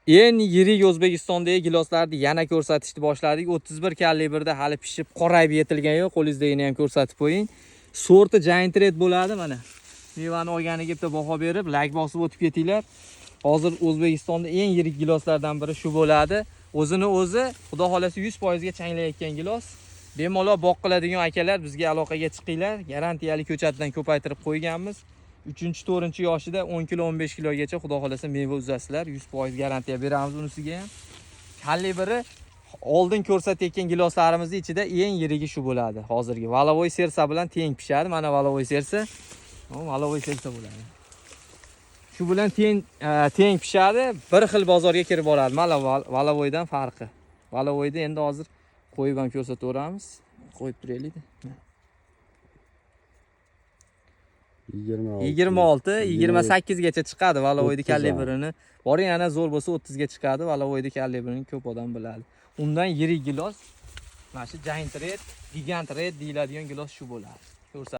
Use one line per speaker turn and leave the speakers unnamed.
Eng yirik O'zbekistondagi giloslarni yana ko'rsatishni boshladik. 31 kalibrda hali pishib, qorayib yetilgan yo'q. Qo'lingizdagini ham ko'rsatib qo'ying. Sorti Giant Red bo'ladi mana. Mevani olganiga bitta baho berib, like bosib o'tib ketinglar. Hozir O'zbekistonda eng yirik giloslardan biri shu bo'ladi. O'zini o'zi, xudo xolasa 100% ga changlayotgan gilos. Bemalol boq qiladigan akalar bizga aloqaga chiqinglar. Garantiyali ko'chatdan ko'paytirib qo'yganmiz. 3-4 yoshida 10 kilo 15 kilogacha xudo xolasa meva uzasizlar. 100% garantiya beramiz unisiga ham. Kalibri oldin ko'rsatayotgan giloslarimizni ichida eng yirigi shu bo'ladi. Hozirgi Valovoy sersa bilan teng pishadi. Mana Valovoy sersa. Valovoy sersa bo'ladi. Shu bilan teng pishadi. Bir xil bozorga kirib boradi. Mana Valovoydan farqi. Valovoyda endi hozir qo'yib ham ko'rsataveramiz. Qo'yib turaylik. 26, 28 gacha chiqadi Valovoyda kalibrini. Boring ana zo'r bo'lsa 30 ga chiqadi. Valovoyda kalibrini ko'p odam biladi. Undan yirik gilos mana shu Giant Red, Gigant Red deyiladigan gilos shu bo'ladi.